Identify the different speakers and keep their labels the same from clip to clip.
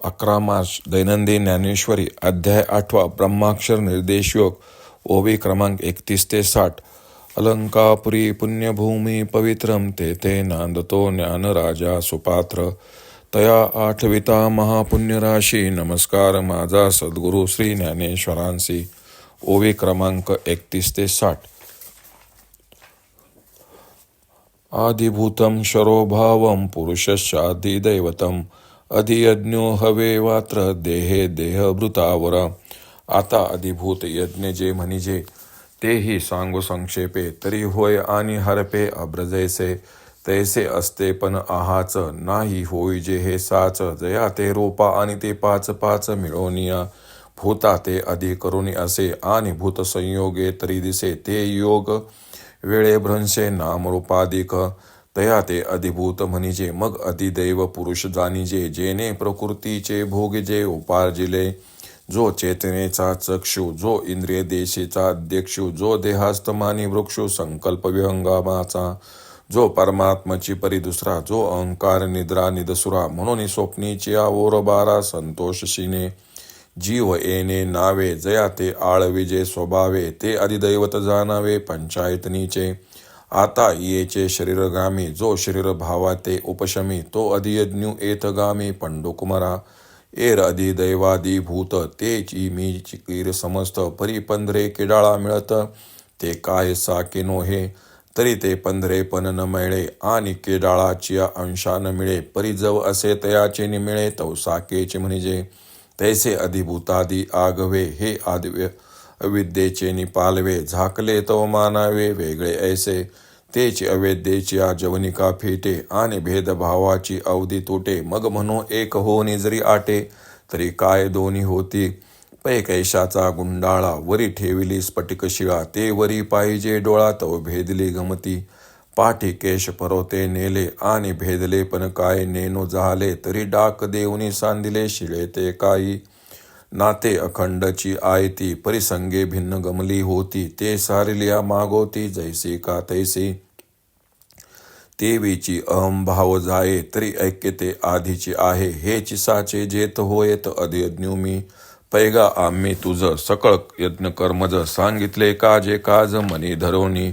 Speaker 1: 11 मार्च दैनंदिन ज्ञानेश्वरी अध्याय 8 ब्रह्माक्षर निर्देशयोग ओवी क्रमांक 31 ते 60. अलंकापुरी पुण्यभूमी पवित्रम ते नांदतो ज्ञानराजा सुपात्र. तया आठविता महापुण्यराशी नमस्कार माझा सद्गुरु श्री ज्ञानेश्वरांसी. ओवी क्रमांक 31 ते 60. आदिभूतं शरोभावं पुरुषश्चादिदैवतम् अधियज्ञो हवे वात्र देहे देहभृतावर. आता अधिभूत यज्ञ जे म्हणजे तेही सांगू संक्षेपे. तरी होय आणि हरपे अब्रजैसे तैसे असते पण आहाच नाही होई जे हे साच. जया ते रोपा आणि ते पाच पाच मिळवनिया भूता ते अधि करुणी असे आणि भूत संयोगे तरी दिसे ते योग वेळे भ्रंशे नामरूपाधिक. तया ते अधिभूत म्हणजे मग अधिदैव पुरुष जाणिजे जेने प्रकृतीचे भोगिजे उपार्जिले. जो चेतनेचा चक्षु जो इंद्रिय देशीचा अध्यक्षु जो देहास्तमानी वृक्षु संकल्प विहंगामाचा जो परमात्माची परी दुसरा जो अहंकार निद्रा निदसुरा म्हणून स्वप्नीची ओर बारा संतोषशीने जीव येणे नावे. जया ते आळविजे स्वभावे ते अधिदैवत जाणावे पंचायतनीचे. आता येचे शरीरगामी जो शरीर भावा ते उपशमी तो अधियज्ञू एतगामी पंडुकुमारा. एर अधिदैवादिभूत तेची मी चिकीर समस्त परी पंधरे किडाळा मिळत ते काय साकेनो हे. तरी ते पंधरे पण न मिळे आणि केडाळाच्या अंशान मिळे परी जव असे तयाचे निमिळे तव साकेचे म्हणजे. तैसे अधिभूतादी आगवे हे अविद्येचे निपालवे झाकले तव मानावे वेगळे ऐसे. तेची अवेद्येच्या जवनिका फेटे आणि भेदभावाची अवधी तुटे. मग म्हणो एक होनी जरी आटे तरी काय दोन्ही होती. पैकैशाचा गुंडाळा वरी ठेविली स्फटिक शिळा ते वरी पाहिजे डोळा तव भेदली गमती. पाठी केश परोते नेले आणि भेदले पण काय नेनो झाले तरी डाक देऊनी सांदिले शिळे ते काही. नाते अखंडची आयती परिसंगे भिन्न गमली होती ते सारिलिया मागोती जैसी का तैसी. तेवीची अहंभाव जाये तरी ऐक्य ते आधीची आहे हेची साचे जेत होयत अधियज्ञुमी. पैगा आम्ही तुझ सकळ यज्ञ कर्मज सांगितले काजे काज मनी धरोनी.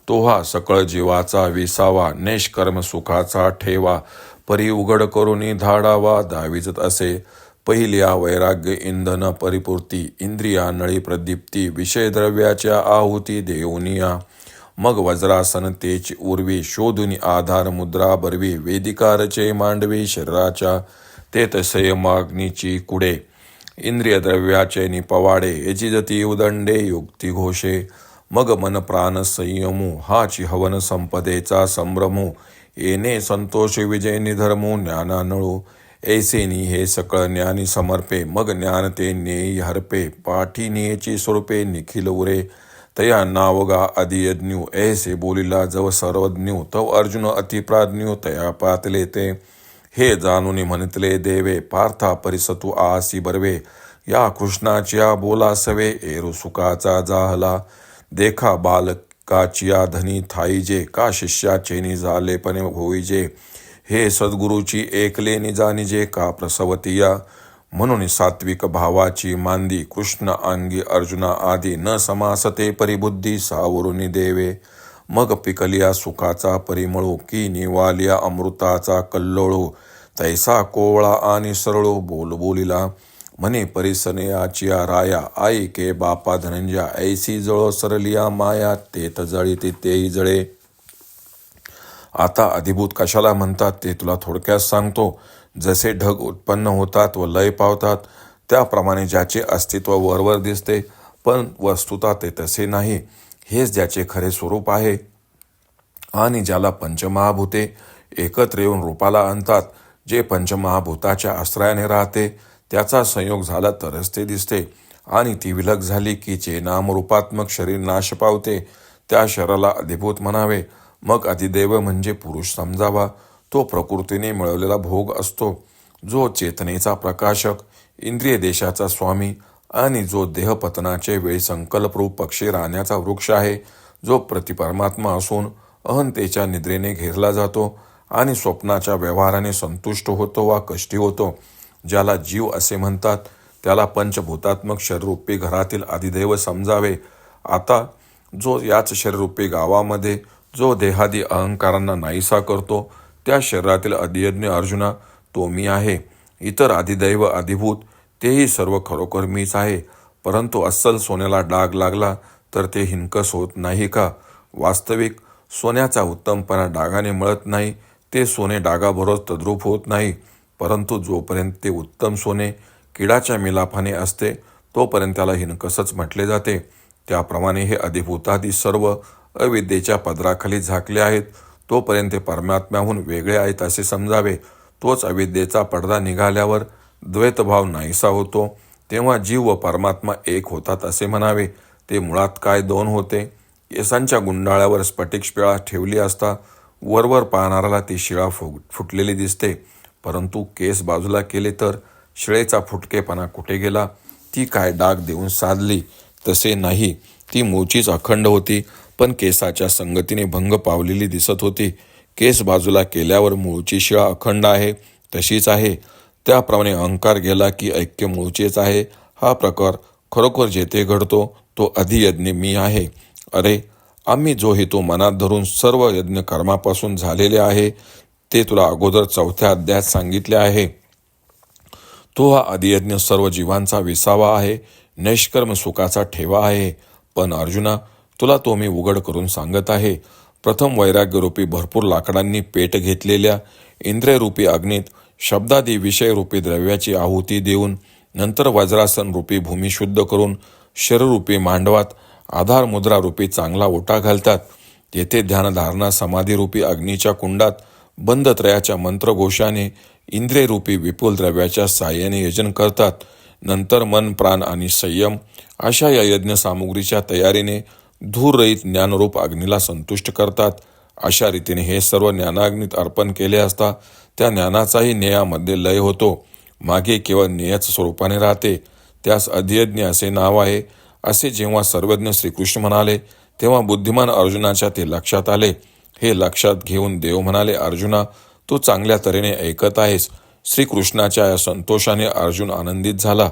Speaker 1: तोहा सकळ जीवाचा विसावा निष्कर्म सुखाचा ठेवा परी उघड करुनी धाडावा दाविजत असे. पहिल्या वैराग्य इंधन परिपूर्ती इंद्रिया नळी प्रदीप्ती विषय द्रव्याच्या आहुती देऊनिया. मग वज्रासन तेची उर्वी शोधुनी आधार मुद्रा बरवी वेदिकारचे मांडवी शरीराच्या तेत संयमाग्नीची कुडे. इंद्रिय द्रव्याचे निपवाडे यजिजती उदंडे युक्ती घोषे. मग मन प्राण संयमू हाची हवन संपदेचा संभ्रमू. येणे संतोष विजय निधर्मू ज्ञानानळू ऐसेनी हे सकळ ज्ञानी समर्पे. मग ज्ञान ते नेई हरपे पाठी नियेची स्वरूपे निखिल उरे. तया नावगा अधियज्ञू ऐसे बोलिला जव सर्वज्ञू तव अर्जुन अतिप्राज्ञू तया पातले ते. हे जाणून म्हणतले देवे पार्था परिसतू आसी बरवे. या कृष्णाच्या बोला सवे एरू सुखाचा जाहला. देखा बालकाचिया धनी थाईजे का शिष्याचे झाले पण होईजे. हे सद्गुरूची ऐकले निजानिजे का प्रसवतिया. म्हणून सात्विक भावाची मांदी कृष्ण अंगी अर्जुना आदी न समासते परिबुद्धी सावरुनी देवे. मग पिकलिया सुखाचा परिमळू की निवालिया अमृताचा कल्लोळू. तैसा कोवळा आणि सरळू बोलिला म्हणे परिसनयाचिया राया. आई के बापा धनंजया ऐसी जळो सरलिया माया तेत जळीती तेही जळे. आता अधिभूत कशाला म्हणतात ते तुला थोडक्यात सांगतो. जसे ढग उत्पन्न होतात व लय पावतात त्याप्रमाणे ज्याचे अस्तित्व वरवर दिसते पण वस्तुता ते तसे नाही हेच ज्याचे खरे स्वरूप आहे. आणि ज्याला पंचमहाभूते एकत्र येऊन रूपाला आणतात जे पंचमहाभूताच्या आश्रयाने राहते त्याचा संयोग झाला तरच ते दिसते. आणि ती विलग झाली की जे नामरूपात्मक शरीर नाश पावते त्या शरीराला अधिभूत म्हणावे. मग अधिदैव म्हणजे पुरुष समजावा. तो प्रकृतीने मिळवलेला भोग असतो जो चेतनेचा प्रकाशक इंद्रिय देशाचा स्वामी आणि जो देहपतनाचे वेळी संकल्परूप पक्षी राहण्याचा वृक्ष आहे. जो प्रतिपरमात्मा असून अहंतेच्या निद्रेने घेरला जातो आणि स्वप्नाच्या व्यवहाराने संतुष्ट होतो वा कष्टी होतो. ज्याला जीव असे म्हणतात त्याला पंचभूतात्मक शरीररूपी घरातील अधिदैव समजावे. आता जो याच शरीररूपी गावामध्ये जो देहादी अहंकारांना नाहीसा करतो त्या शरीरातील अधियज्ञ अर्जुना तो मी आहे. इतर अधिदैव अधिभूत तेही सर्व खरोखर मीच आहे. परंतु अस्सल सोन्याला डाग लागला तर ते हिनकस होत नाही का? वास्तविक सोन्याचा उत्तमपणा डागाने मळत नाही, ते सोने डागाबरोबर तद्रूप होत नाही. परंतु जोपर्यंत ते उत्तम सोने किडाच्या मिलाफाने असते तोपर्यंत त्याला हिनकसच म्हटले जाते. त्याप्रमाणे हे अधिभूतादी सर्व अविद्येच्या पदराखाली झाकले आहेत तोपर्यंत ते परमात्म्याहून वेगळे आहेत असे समजावे. तोच अविद्येचा पडदा निघाल्यावर द्वैतभाव नाहीसा होतो तेव्हा जीव व परमात्मा एक होतात असे म्हणावे. ते मुळात काय दोन होते. केसांच्या गुंडाळ्यावर स्फटिक शिळा ठेवली असता वरवर पाहणाऱ्याला ती शिळा फुटलेली दिसते, परंतु केस बाजूला केले तर शिळेचा फुटकेपणा कुठे गेला? ती काय डाग देऊन साधली? तसे नाही, ती मूळचीच अखंड होती, पण केसाच्या संगतीने भंग पावलेली दिसत होती. केस बाजूला केल्यावर मूळची शिळा अखंड आहे तशीच आहे. त्याप्रमाणे अहंकार गेला की ऐक्य मूळचेच आहे. हा प्रकार खरोखर जेथे घडतो तो अधियज्ञ मी आहे. अरे, आम्ही जो हेतू मनात धरून सर्व यज्ञ कर्मापासून झालेले आहे ते तुला अगोदर 4थ्या अध्यायात सांगितले आहे. तो हा अधियज्ञ सर्व जीवांचा विसावा आहे, नैष्कर्म सुखाचा ठेवा आहे. पण अर्जुना, तुला तो मी उघड करून सांगत आहे. प्रथम वैराग्यरूपी भरपूर लाकडांनी पेट घेतलेल्या इंद्रियरूपी अग्नीत शब्दादी विषयरूपी द्रव्याची आहुती देऊन नंतर वज्रासन रूपी भूमी शुद्ध करून शरीररूपी मांडवात आधार मुद्रारूपी चांगला ओटा घालतात. तेथे ध्यानधारणा समाधीरूपी अग्नीच्या कुंडात बंद त्रयाच्या मंत्रघोषाने इंद्रियरूपी विपुल द्रव्याच्या साह्याने यजन करतात. नंतर मन, प्राण आणि संयम अशा या यज्ञ सामुग्रीच्या तयारीने धूररहित ज्ञानरूप अग्नीला संतुष्ट करतात. अशा रीतीने हे सर्व ज्ञानाग्नीत अर्पण केले असता त्या ज्ञानाचाही ज्ञेयामध्ये लय होतो. मागे केवळ ज्ञेयच स्वरूपाने राहते. त्यास अधियज्ञ असे नाव आहे. असे जेव्हा सर्वज्ञ श्रीकृष्ण म्हणाले तेव्हा बुद्धिमान अर्जुनाच्या ते लक्षात आले. हे लक्षात घेऊन देव म्हणाले, अर्जुना, तू चांगल्या तऱ्हेने ऐकत आहेस. श्रीकृष्णाच्या या संतोषाने अर्जुन आनंदित झाला.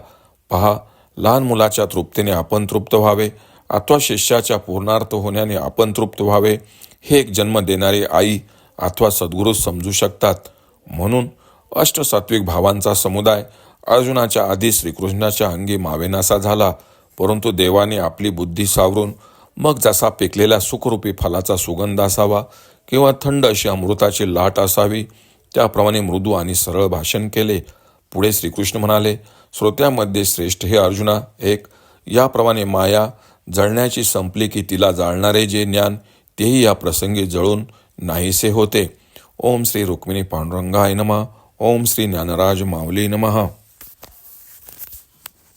Speaker 1: पहा, लहान मुलाच्या तृप्तीने आपण तृप्त व्हावे अथवा शिष्याच्या पूर्णार्थ होण्याने आपण तृप्त व्हावे हे एक जन्म देणारी आई अथवा सद्गुरू समजू शकतात. म्हणून अष्टसात्विक भावांचा समुदाय अर्जुनाच्या आधी श्रीकृष्णाच्या अंगी मावेनासा झाला. परंतु देवाने आपली बुद्धी सावरून मग जसा पिकलेल्या सुखरूपी फलाचा सुगंध असावा किंवा थंड अशी अमृताची लाट असावी त्याप्रमाणे मृदू आणि सरळ भाषण केले. पुढे श्रीकृष्ण म्हणाले, श्रोत्यामध्ये श्रेष्ठ हे अर्जुना, एक याप्रमाणे माया जळण्याची संपली की तिला जाळणारे जे ज्ञान तेही या प्रसंगी जळून नाहीसे होते. ओम श्री रुक्मिणी पांडुरंगाय नमः. ओम श्री ज्ञानराज माऊली नमः.